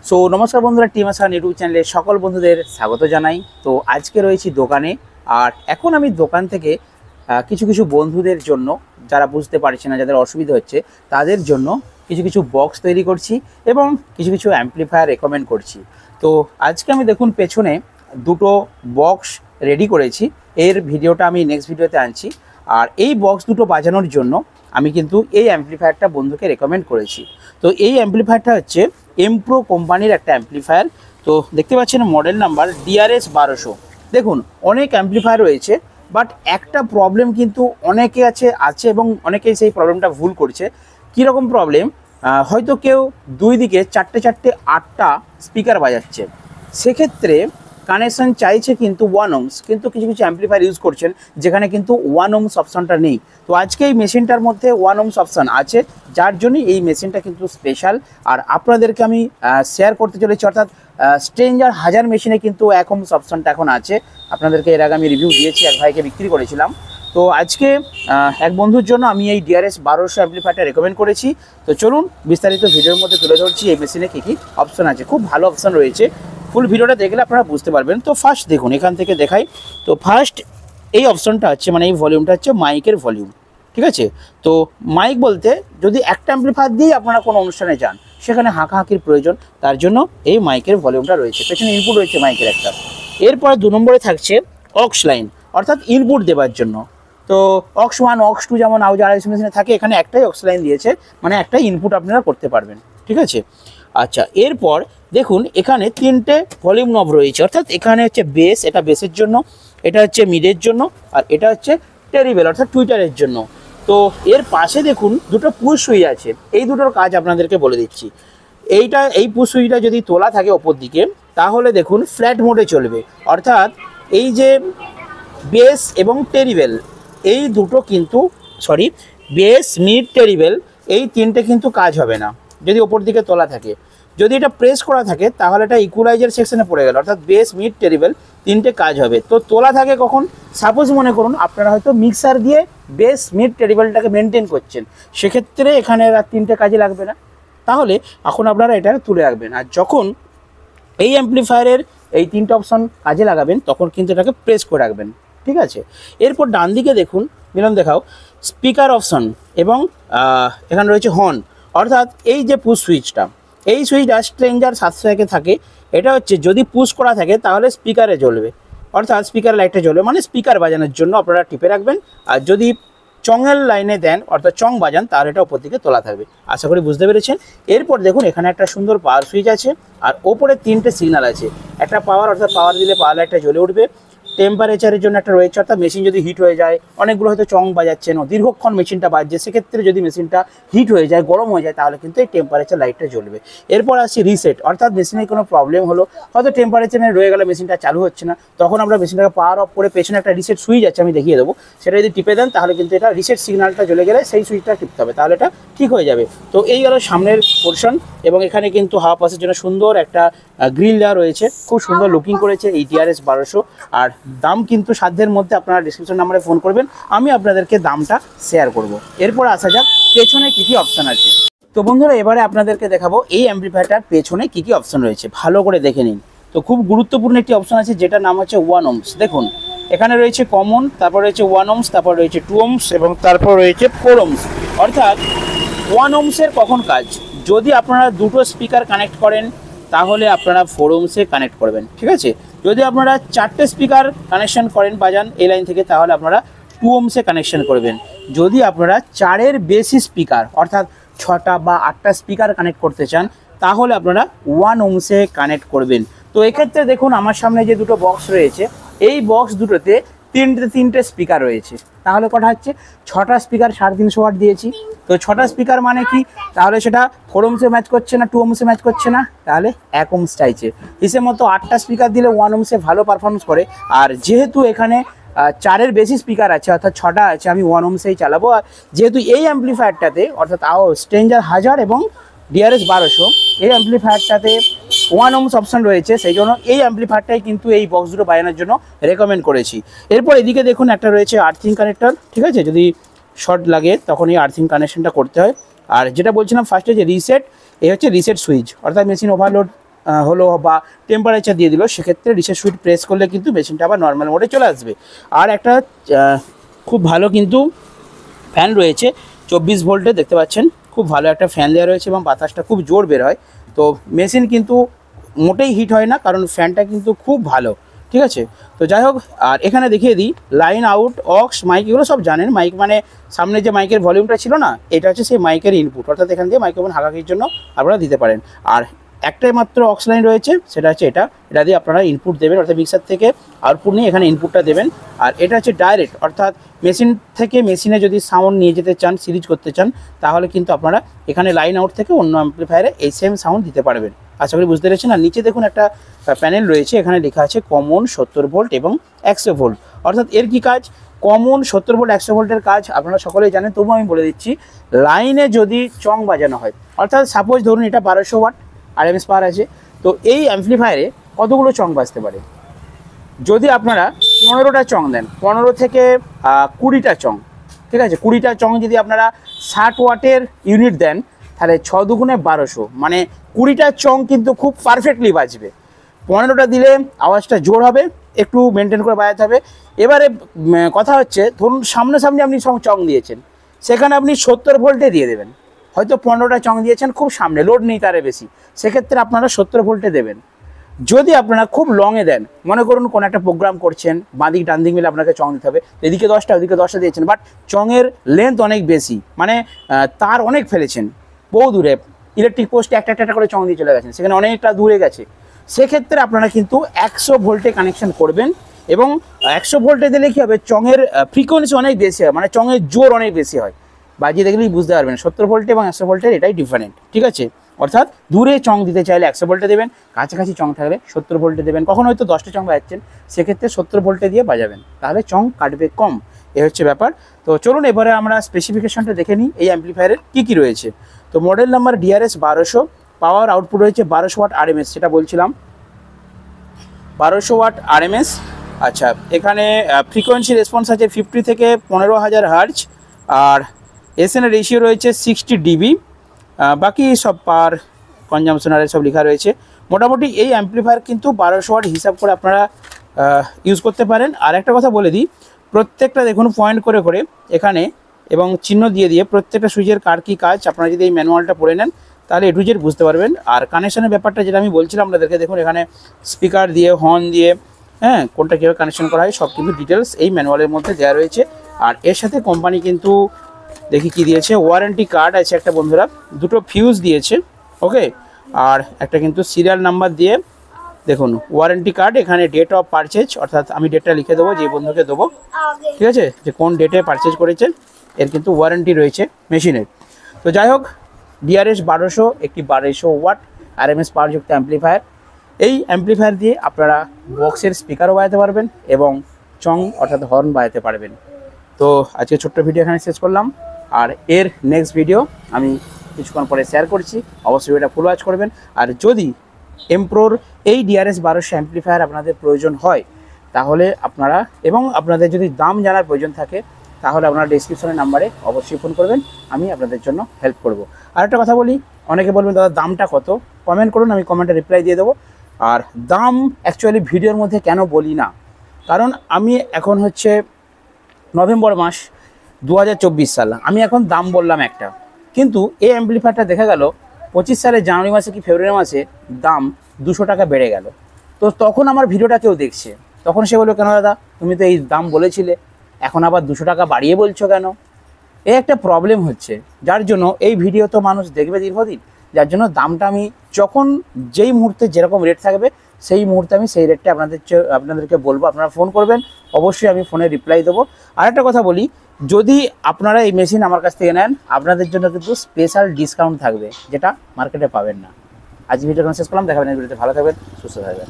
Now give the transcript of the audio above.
So নমস্কার বন্ধুরা, team আসান YouTube চ্যানেলে সকল বন্ধুদের স্বাগত জানাই। তো আজকে রয়েছি দোকানে, আর এখন আমি দোকান থেকে কিছু কিছু বন্ধুদের জন্য, যারা বুঝতে পারছে না, যাদের অসুবিধা হচ্ছে, তাদের জন্য কিছু কিছু বক্স তৈরি করছি এবং কিছু কিছু অ্যাম্পলিফায়ার রেকমেন্ড করছি। তো আজকে আমি দেখুন পেছনে দুটো বক্স রেডি করেছি, এর ভিডিওটা আমি নেক্সট ভিডিওতে আনছি। আর এই বক্স দুটো বাজানোর জন্য আমি কিন্তু এই অ্যাম্পলিফায়ারটা বন্ধুকে রেকমেন্ড করেছি। তো এই অ্যাম্পলিফায়ারটা হচ্ছে এমপ্রো কোম্পানির একটা অ্যাম্পলিফায়ার। তো দেখতে পাচ্ছেন মডেল নাম্বার DRS 1200। দেখুন অনেক অ্যাম্পলিফায়ার রয়েছে, বাট একটা প্রবলেম কিন্তু অনেকে আছে এবং অনেকেই সেই প্রবলেমটা ভুল করছে। কীরকম প্রবলেম? হয়তো কেউ দুই দিকে চারটে 8টা স্পিকার বাজাচ্ছে, সেক্ষেত্রে কানেকশন চাইছে কিন্তু 1 ohms, কিন্তু কিছু কিছু অ্যাম্পলিফায়ার ইউজ করছেন যেখানে কিন্তু 1 ohms অপশানটা নেই। তো আজকে এই মেশিনটার মধ্যে 1 ohms অপশান আছে, যার জন্য এই মেশিনটা কিন্তু স্পেশাল। আর আপনাদেরকে আমি শেয়ার করতে চলেছি, অর্থাৎ স্ট্রেঞ্জার 1000 মেশিনে কিন্তু 1 ohms অপশানটা এখন আছে। আপনাদেরকে এর আগে আমি রিভিউ দিয়েছি, এক ভাইকে বিক্রি করেছিলাম। তো আজকে এক বন্ধুর জন্য আমি এই DRS 1200 অ্যাম্পলিফায়ারটা রেকমেন্ড করেছি। তো চলুন বিস্তারিত ভিডিওর মধ্যে তুলে ধরছি এই মেশিনে কী কী অপশান আছে। খুব ভালো অপশান রয়েছে, ফুল ভিডিওটা দেখলে আপনারা বুঝতে পারবেন। তো ফার্স্ট দেখুন, এখান থেকে দেখাই। তো ফার্স্ট এই অপশানটা হচ্ছে, মানে এই ভলিউমটা হচ্ছে মাইকের ভলিউম, ঠিক আছে। তো মাইক বলতে যদি একটা অ্যাম্পলিফায়ার দিয়ে আপনারা কোনো অনুষ্ঠানে যান, সেখানে হাঁকাহাঁকির প্রয়োজন, তার জন্য এই মাইকের ভলিউমটা রয়েছে। পেছনে ইনপুট রয়েছে মাইকের একটা। এরপরে 2 নম্বরে থাকছে অক্স লাইন, অর্থাৎ ইনপুট দেওয়ার জন্য। তো অক্স 1 অক্স 2 যেমন আউজার মেশিনে থাকে, এখানে একটাই অক্স লাইন দিয়েছে, মানে একটাই ইনপুট আপনারা করতে পারবেন, ঠিক আছে। আচ্ছা, এরপর দেখুন এখানে 3টে ভলিউম নব রয়েছে, অর্থাৎ এখানে হচ্ছে বেস, এটা বেসের জন্য, এটা হচ্ছে মিডের জন্য, আর এটা হচ্ছে টেরিবেল অর্থাৎ টুইটারের জন্য। তো এর পাশে দেখুন দুটো পুশ সুইচ আছে, এই দুটোর কাজ আপনাদেরকে বলে দিচ্ছি। এই পুশ সুইচটা যদি তোলা থাকে ওপর দিকে, তাহলে দেখুন ফ্ল্যাট মোডে চলবে, অর্থাৎ এই যে বেস এবং টেরিবেল, এই দুটো কিন্তু বেস মিড টেরিবেল, এই 3টে কিন্তু কাজ হবে না যদি ওপর দিকে তোলা থাকে। যদি এটা প্রেস করা থাকে তাহলে এটা ইকুয়ালাইজার সেকশনে পড়ে গেল, অর্থাৎ বেস মিড টেরিবেল 3টে কাজ হবে। তো তোলা থাকে কখন? সাপোজ মনে করুন আপনারা হয়তো মিক্সার দিয়ে বেস মিড টেরিবেলটাকে মেনটেন করছেন, সেক্ষেত্রে এখানে আর 3টে কাজে লাগবে না, তাহলে এখন আপনারা এটা তুলে রাখবেন। আর যখন এই অ্যাম্পলিফায়ারের এই 3টে অপশন কাজে লাগাবেন, তখন কিন্তু এটাকে প্রেস করে রাখবেন, ঠিক আছে। এরপর ডান দিকে দেখুন, মিলন দেখাও, স্পিকার অপশন এবং এখানে রয়েছে হর্ন, অর্থাৎ এই যে পুশ সুইচটা, এই সুইচটা স্ট্রেঞ্জার 701 থাকে। এটা হচ্ছে যদি পুশ করা থাকে তাহলে স্পিকারে জ্বলবে, অর্থাৎ স্পিকার লাইটটা জ্বলবে, মানে স্পিকার বাজানোর জন্য আপনারা টিপে রাখবেন। আর যদি চঙের লাইনে দেন, অর্থাৎ চং বাজান, তাহলে এটা ওপর দিকে তোলা থাকবে। আশা করি বুঝতে পেরেছেন। এরপর দেখুন এখানে একটা সুন্দর পাওয়ার সুইচ আছে, আর ওপরে 3টে সিগন্যাল আছে। একটা পাওয়ার, অর্থাৎ পাওয়ার দিলে পাওয়ার লাইটটা জ্বলে উঠবে। টেম্পারেচারের জন্য একটা রয়েছে, অর্থাৎ মেশিন যদি হিট হয়ে যায়, অনেকগুলো হয়তো চং বাজাচ্ছেন, দীর্ঘক্ষণ মেশিনটা বাজছে, সেক্ষেত্রে যদি মেশিনটা হিট হয়ে যায়, গরম হয়ে যায়, তাহলে কিন্তু এই টেম্পারেচার লাইটটা জ্বলবে। এরপর আসছে রিসেট, অর্থাৎ মেশিনে কোনো প্রবলেম হলো, হয়তো টেম্পারেচারে রয়ে গেলে মেশিনটা চালু হচ্ছে না, তখন আমরা মেশিনটাকে পাওয়ার অফ করে পেছনে একটা রিসেট সুইচ আছে, আমি দেখিয়ে দেবো, সেটা যদি টিপে দেন তাহলে কিন্তু এটা রিসেট সিগন্যালটা জ্বলে গেলে সেই সুইচটা টিপতে হবে, তাহলে এটা ঠিক হয়ে যাবে। তো এই গেল সামনের পোর্শন, এবং এখানে কিন্তু হাওয়া পাসের জন্য সুন্দর একটা গ্রিল দেওয়া রয়েছে, খুব সুন্দর লুকিং করেছে এই DRS 1200। আর দাম কিন্তু সাধ্যের মধ্যে, আপনারা ডিসক্রিপশন নাম্বারে ফোন করবেন, আমি আপনাদেরকে দামটা শেয়ার করব। এরপর আসা যাক পেছনে কী কী অপশান আছে। তো বন্ধুরা, এবারে আপনাদেরকে দেখাবো এই অ্যাম্পলিফায়ারটার পেছনে কী কী অপশান রয়েছে, ভালো করে দেখে নিন। তো খুব গুরুত্বপূর্ণ একটি অপশান আছে, যেটার নাম হচ্ছে 1 ohms। দেখুন এখানে রয়েছে কমন, তারপর রয়েছে 1 ohms, তারপর রয়েছে 2 ohms এবং তারপর রয়েছে 4 ohms। অর্থাৎ 1 ohms-এর কখন কাজ? যদি আপনারা দুটো স্পিকার কানেক্ট করেন, তাহলে আপনারা 4 ohms-এ কানেক্ট করবেন, ঠিক আছে। যদি আপনারা 4টে স্পিকার কানেকশন করেন বাজান এই লাইন থেকে, তাহলে আপনারা 2 ohms-এ কানেকশন করবেন। যদি আপনারা 4-এর বেশি স্পিকার, অর্থাৎ 6টা বা 8টা স্পিকার কানেক্ট করতে চান, তাহলে আপনারা 1 ohms-এ কানেক্ট করবেন। তো এক্ষেত্রে দেখুন আমার সামনে যে দুটো বক্স রয়েছে, এই বক্স দুটোতে 3টে স্পিকার রয়েছে, তাহলে কটা হচ্ছে 6টা স্পিকার 350 ওয়াট দিয়েছি। তো 6টা স্পিকার মানে কি? তাহলে সেটা 4 ohms-এ ম্যাচ করছে না, 2 ohms-এ ম্যাচ করছে না, তাহলে 1 ohms চাইছে। হিসেব মতো 8টা স্পিকার দিলে 1 ohms-এ ভালো পারফরমেন্স করে। আর যেহেতু এখানে 4-এর বেশি স্পিকার আছে, অর্থাৎ 6টা আছে, আমি 1 ohms-এই চালাবো। আর যেহেতু এই অ্যাম্পলিফায়ারটাতে, অর্থাৎ স্ট্রেঞ্জার 1000 এবং DRS 1200, এই অ্যাম্পলিফায়ারটাতে 1 ohms অপশান রয়েছে, সেই জন্য এই অ্যাম্পলিফায়ারটাই কিন্তু এই বক্স দুটো বাজানোর জন্য রেকমেন্ড করেছি। এরপর এদিকে দেখুন একটা রয়েছে আর্থিং কানেক্টর, ঠিক আছে, যদি শর্ট লাগে তখন এই আর্থিং কানেকশনটা করতে হয়। আর যেটা বলছিলাম ফার্স্টে যে রিসেট, এই হচ্ছে রিসেট সুইচ, অর্থাৎ মেশিন ওভারলোড হলো বা টেম্পারেচার দিয়ে দিল, সেক্ষেত্রে রিসেট সুইচ প্রেস করলে কিন্তু মেশিনটা আবার নর্মাল মোডে চলে আসবে। আর একটা খুব ভালো কিন্তু ফ্যান রয়েছে 24 ভোল্টে, দেখতে পাচ্ছেন খুব ভালো একটা ফ্যান দেওয়া রয়েছে এবং বাতাসটা খুব জোর বের হয়। তো মেশিন কিন্তু মোটেই হিট হয় না, কারণ ফ্যানটা কিন্তু খুব ভালো, ঠিক আছে। তো যাই হোক, আর এখানে দেখিয়ে দিই লাইন আউট, অক্স, মাইক, এগুলো সব জানেন। মাইক মানে সামনে যে মাইকের ভলিউমটা ছিল না, এটা হচ্ছে সেই মাইকের ইনপুট, অর্থাৎ এখান দিয়ে মাইক্রোফোন হাঁকাকির জন্য আপনারা দিতে পারেন। আর একটাই মাত্র অক্স লাইন রয়েছে, সেটা হচ্ছে এটা দিয়ে আপনারা ইনপুট দেবেন, অর্থাৎ মিক্সার থেকে আউটপুট নিয়ে এখানে ইনপুটটা দেবেন। আর এটা হচ্ছে ডাইরেক্ট, অর্থাৎ মেশিন থেকে মেশিনে যদি সাউন্ড নিয়ে যেতে চান, সিরিজ করতে চান, তাহলে কিন্তু আপনারা এখানে লাইন আউট থেকে অন্য অ্যাম্প্লিফায়ারে এই সেম সাউন্ড দিতে পারবেন। আশা করি বুঝতে পেরেছেন। আর নিচে দেখুন একটা প্যানেল রয়েছে, এখানে লেখা আছে কমন 70 ভোল্ট এবং 100 ভোল্ট। অর্থাৎ এর কি কাজ? কমন 70 ভোল্ট 100 ভোল্টের কাজ আপনারা সকলেই জানেন, তবুও আমি বলে দিচ্ছি। লাইনে যদি চং বাজানো হয়, অর্থাৎ সাপোজ ধরুন এটা 1200 ওয়াট আরএমএস পাওয়ার আছে, তো এই অ্যাম্প্লিফায়ারে কতগুলো চং বাজতে পারে? যদি আপনারা 15টা চং দেন, 15 থেকে 20টা চং, ঠিক আছে, 20টা চং যদি আপনারা 60 ওয়াটের ইউনিট দেন, তাহলে 6 দুগুণে 1200, মানে 20টা চং কিন্তু খুব পারফেক্টলি বাজবে। 15টা দিলে আওয়াজটা জোর হবে, একটু মেনটেন করে বাজাতে হবে। এবারে কথা হচ্ছে, ধরুন সামনাসামনি আপনি চং দিয়েছেন, সেখানে আপনি 70 ভোল্টে দিয়ে দেবেন। হয়তো 15টা চং দিয়েছেন খুব সামনে, লোড নেই তারে বেশি, সেক্ষেত্রে আপনারা 70 ভোল্টে দেবেন। যদি আপনারা খুব লংয়ে দেন, মনে করুন কোনো একটা প্রোগ্রাম করছেন, বাঁদিক ডান দিক মিলে আপনাকে চং দিতে হবে, এদিকে 10টা ওদিকে 10টা দিয়েছেন, বাট চঙের লেন্থ অনেক বেশি, মানে তার অনেক ফেলেছেন বহু দূরে, ইলেকট্রিক পোস্টে একটা একটা করে চং দিয়ে চলে গেছেন, সেখানে অনেকটা দূরে গেছে, সেক্ষেত্রে আপনারা কিন্তু 100 ভোল্টে কানেকশন করবেন। এবং 100 ভোল্টে দিলে কী হবে, চঙের ফ্রিকোয়েন্সি অনেক বেশি হয়, মানে চঙের জোর অনেক বেশি হয়। বাজিয়ে দেখলেই বুঝতে পারবেন 70 ভোল্টে এবং 100 ভোল্টের এটাই ডিফারেন্ট, ঠিক আছে। অর্থাৎ দূরে চং দিতে চাইলে 100 ভোল্টে দেবেন, কাছাকাছি চং থাকলে 70 ভোল্টে দেবেন। কখনো হয়তো 10টা চং বাজাচ্ছেন, সেক্ষেত্রে 70 ভোল্টে দিয়ে বাজাবেন, তাহলে চং কাটবে কম, এ হচ্ছে ব্যাপার। তো চলুন এবারে আমরা স্পেসিফিকেশনটা দেখে নিই এই অ্যাম্প্লিফায়ারের কী রয়েছে। তো model number DRS 1200, power output রয়েছে 1200 ওয়াট আরএমএস, সেটা বলছিলাম 1200 ওয়াট আরএমএস। আচ্ছা, এখানে ফ্রিকোয়েন্সি রেসপন্স আছে 50 থেকে 15,000 হার্জ, আর এসএন রেশিও রয়েছে 60 ডিবি, বাকি সব পার কনজামশন আর সব লেখা রয়েছে। মোটামুটি এই অ্যাম্প্লিফায়ার কিন্তু 1200 ওয়াট হিসাব করে আপনারা ইউজ করতে পারেন। আর একটা কথা বলে দিই, প্রত্যেকটা দেখুন পয়েন্ট করে করে এখানে এবং চিহ্ন দিয়ে দিয়ে প্রত্যেকটা সুইচের কার কী কাজ আপনারা যদি এই ম্যানুয়ালটা পড়ে নেন, তাহলে এ টু জেড বুঝতে পারবেন। আর কানেকশনের ব্যাপারটা যেটা আমি বলছিলাম আপনাদেরকে, দেখুন এখানে স্পিকার দিয়ে, হর্ন দিয়ে, হ্যাঁ, কোনটা কীভাবে কানেকশন করা হয় সব কিন্তু ডিটেলস এই ম্যানুয়ালের মধ্যে দেওয়া রয়েছে। আর এর সাথে কোম্পানি কিন্তু দেখি কি দিয়েছে, ওয়ারেন্টি কার্ড আছে একটা বন্ধুরা, দুটো ফিউজ দিয়েছে, ওকে, আর একটা কিন্তু সিরিয়াল নাম্বার দিয়ে, দেখুন ওয়ারেন্টি কার্ড, এখানে ডেট অফ পারচেজ, অর্থাৎ আমি ডেটটা লিখে দেবো যে বন্ধুকে দেবো, ঠিক আছে, যে কোন ডেটে পারচেজ করেছে, এর কিন্তু ওয়ারেন্টি রয়েছে মেশিনের। তো যাই হোক, DRS 1200 একটি 1200 ওয়াট আরএমএস পাওয়ারযুক্ত অ্যাম্প্লিফায়ার। এই অ্যাম্প্লিফায়ার দিয়ে আপনারা বক্সের স্পিকারও বাজাতে পারবেন এবং চং অর্থাৎ হর্ন বাজাতে পারবেন। তো আজকে ছোট্ট ভিডিও এখানে শেষ করলাম, আর এর নেক্সট ভিডিও আমি কিছুক্ষণ পরে শেয়ার করছি, অবশ্যই এটা ফুল ওয়াচ করবেন। আর যদি এমপ্রোর এই DRS 1200 অ্যাম্প্লিফায়ার আপনাদের প্রয়োজন হয়, তাহলে আপনারা, এবং আপনাদের যদি দাম জানার প্রয়োজন থাকে, তাহলে আপনারা ডেসক্রিপশনের নাম্বারে অবশ্যই ফোন করবেন, আমি আপনাদের জন্য হেল্প করব। আর একটা কথা বলি, অনেকে বলবেন দাদা দামটা কত, কমেন্ট করুন, আমি কমেন্টে রিপ্লাই দিয়ে দেবো। আর দাম অ্যাকচুয়ালি ভিডিওর মধ্যে কেন বলি না, কারণ আমি এখন হচ্ছে নভেম্বর মাস 2024 সাল, আমি এখন দাম বললাম একটা, কিন্তু এই অ্যাম্প্লিফায়ারটা দেখা গেল 25 সালের জানুয়ারি মাসে কি ফেব্রুয়ারি মাসে দাম 200 টাকা বেড়ে গেল। তো তখন আমার ভিডিওটা কেউ দেখছে, তখন সে বললো, কেন দাদা তুমি তো এই দাম বলেছিলে, এখন আবার 200 টাকা বাড়িয়ে বলছো কেন? এই একটা প্রবলেম হচ্ছে, যার জন্য এই ভিডিও তো মানুষ দেখবে দীর্ঘদিন, যার জন্য দামটা আমি যখন যেই মুহূর্তে যেরকম রেট থাকবে সেই মুহূর্তে আমি সেই রেটটা আপনাদেরকে বলবো, আপনারা ফোন করবেন, অবশ্যই আমি ফোনে রিপ্লাই দেবো। আর একটা কথা বলি, যদি আপনারা এই মেশিন আমার কাছ থেকে নেন, আপনাদের জন্য কিন্তু স্পেশাল ডিসকাউন্ট থাকবে, যেটা মার্কেটে পাবেন না। আজ ভিডিওটা শেষ করলাম, দেখাবেন ভিডিওতে, ভালো থাকবেন, সুস্থ থাকবেন।